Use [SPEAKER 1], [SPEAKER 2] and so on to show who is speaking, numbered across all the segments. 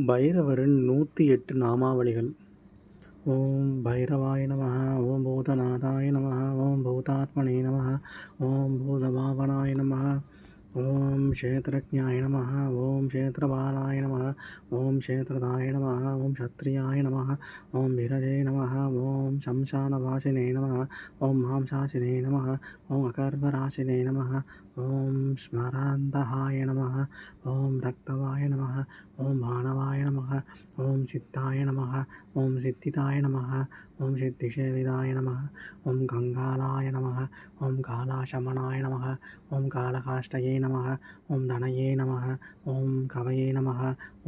[SPEAKER 1] பைரவரின் 108 நாமாவளிகள். ஓம் பைரவாய நமः. ஓம் பூதநாதாய நமः. ஓம் பூதாத்மனே நமः. ஓம் பூதபாவனாய நமः. ஓம் க்ஷேத்ரஜ்ஞாய நமः. ஓம் க்ஷேத்ரபாலாய நமः. ஓம் க்ஷேத்ரதாய நமः. ஓம் க்ஷத்ரியாய நமः. ஓம் விரஜே நமः. ஓம் சம்சானவாசினே நமः. ஓம் மாம்சாசினே நமः. ஓம் அகர்வராசினே நமः. ஓம் ஸ்மராந்தகாய நமः. ஓம் ரக்தவாய நமः. ஓம் மானவாய நமः. ஓம் சித்தாய நமः. ஓம் சித்திதாய நமः. ஓம் சித்திசேவிதாய நமः. ஓம் கங்காலாய நமः. ஓம் காலாசமனாய நமः. ஓம் காலகாஷ்டயே நமः. ஓம் தனயே நமः. ஓம் கவயே நமः.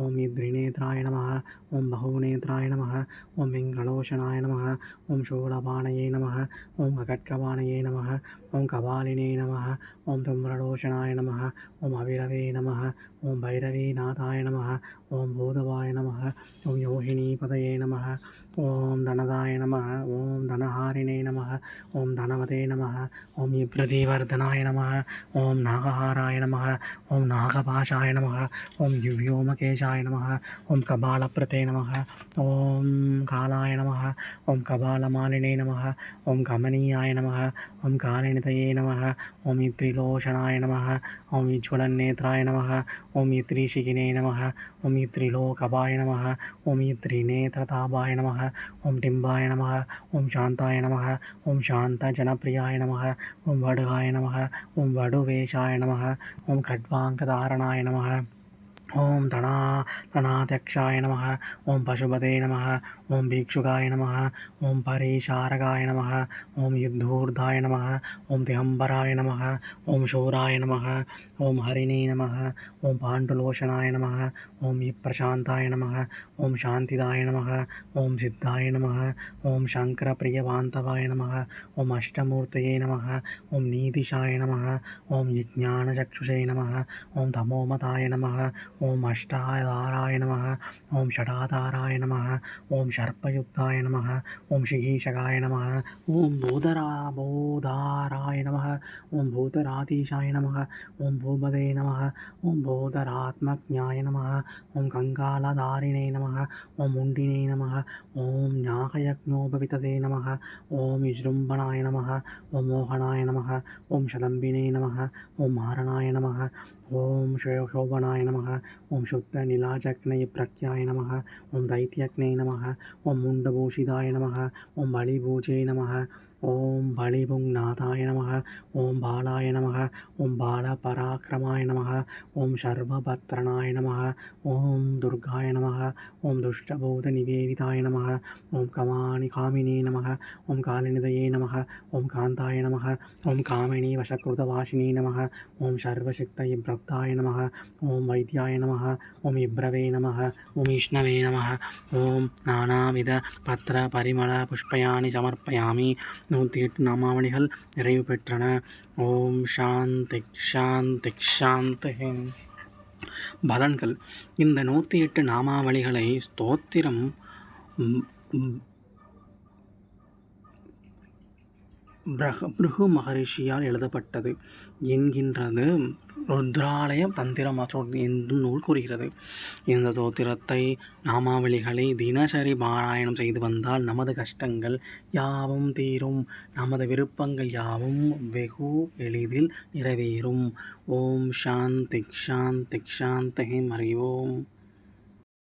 [SPEAKER 1] ஓம் இத்ரிநேத்ராய நமः. ஓம் பகுநேத்ராய நமः. ஓம் வெங்கடோஷனாய நமः. ஓம் சூலபாணயே நமः. ஓம் ககட்கபாணயே நமः. ஓம் கபாலினே நமः. ஓம் தும்ரலோஷனாய நமः. ஓம் அபிரவே நமः. ஓம் பைரவீநாதாய நமः. ஓம் பூதவாய நமः. ஓம் யோகினீபதயே நமः. ஓம் தனதாய நமः. ஓம் தனஹாரிணே நமः. ஓம் தனவதே நமः. ஓம் பிரதிவர்தனாய நமः. ஓம் நாகஹாராய நமः. ஓம் நாகபாஷாய நமः. ஓம் யுவ்யோமகேஷாய நமः. ஓம் கபாலப்ரதே நமः. ஓம் காலாய நமः. ஓம் கபாலமாலினே நமः. ஓம் கமனீயாய நமः. ஓம் காலநிதயே நமः. ஓம் இத்ரிலோஷனாய நமः. ஓம் இஜ்வலநேத்ராய நமः. ஓம் இத்ரிஷிகினே நமः. ஓம் இத்ரிலோகபாய நமः. ஓம் இத்ரிநேத்ரதாபாய நமः. ஓம் டிம்பாய நமः. ஓம் சாந்தாய நமः. ஓம் சாந்தஜனப்பிரியாய நமः. ஓம் வடுகாய நமः. ஓம் வடுவேஷாய நமः. ஓம் கட்வாங்கதாரணாய நமः. ஓம் தனாதக்ஷாய நமः. ஓம் பசுபதே நமः. ஓம் பீக்ஷுகாய நமः. ஓம் பரீஷாரகாய நமः. ஓம் யுத்தூர்தாய நமः. ஓம் திகம்பராய நமः. ஓம் சூராய நமः. ஓம் ஹரிணே நமः. ஓம் பாண்டுலோஷனாய நமः. ஓம் பிரசாந்தாய நமः. ஓம் சாந்திதாய நமः. ஓம் சித்தாய நமः. ஓம் சங்கரப்பிரியவாந்தவாய நமः. ஓம் அஷ்டமூர்த்தயே நமः. ஓம் நீதிஷாய நமः. ஓம் விஜானசக்ஷுஷே நமः. ஓம் தமோமதாய நமः. ஓம் அஷ்டாதாராய நமः. ஓம் ஷடாதாராய நமः. ஓம் சர்ப்பயுக்தாய நமः. ஓம் சிகீஷகாய நமः. ஓம் பூதராய நமः. ஓம் பூதராதீஷாய நமः. ஓம் பூபதே நமः. ஓம் பூதராத்மஜ்ஞாய நமः. ஓம் கங்காலதாரிணே நமः. ஓம் உண்டினே நமः. ஓம் ஞாகயக்ஞோபவிததே நமः. ஓம் விஜృంభணாய நமः. ஓம் மோகனாய நமः. ஓம் ஷதம்பினே நமः. ஓம் மாரணாய நமः. ஓம் சோபனாய நமः. ஓம் சுத்த நிலாஜக்னய பிரக்யாய நமः. ஓம் தைத்யக்னே நமः. ஓம் முண்டபூஷிதாய நமः. ஓம் பலிபூஜே நமः. ஓம் பலிபுங்நாதாய நமः. ஓம் பாலாய நமः. ஓம் பாலபராக்கிரமாய நமः. ஓம் சர்வபத்ரனாய நமः. ஓம் துர்காய நமः. ஓம் துஷ்டபூதநிவேதிதாய நமः. ஓம் காமினே நமः. ஓம் காலநிதயே நமः. ஓம் காந்தாய நமः. ஓம் காமினி வசக்ருதவாசினே நமः. ஓம் சர்வசக்தய பிரப்தாய நமः. ஓம் வைத்யாய நமः. ஓம் இப்ரவே நமः. ஓம் விஷ்ணவே நமः. ஓம் நானாவித பத்திர பரிமள புஷ்பயானி சமர்ப்பயாமி. 108 நாமாவளிகள் நிறைவு பெற்றன. ஓம் சாந்தி சாந்தி சாந்தி. பலன்கள். இந்த 108 நாமாவளிகளை ஸ்தோத்திரம் பிருகு மகரிஷியால் எழுதப்பட்டது என்கின்றது ருத்ராலய தந்திரம் என்னும் நூல் கூறுகிறது. இந்த சோத்திரத்தை நாமாவளிகளை தினசரி பாராயணம் செய்து வந்தால் நமது கஷ்டங்கள் யாவும் தீரும். நமது விருப்பங்கள் யாவும் வெகு எளிதில் நிறைவேறும். ஓம் சாந்தி சாந்தி சாந்தி. ஹரி ஓம்.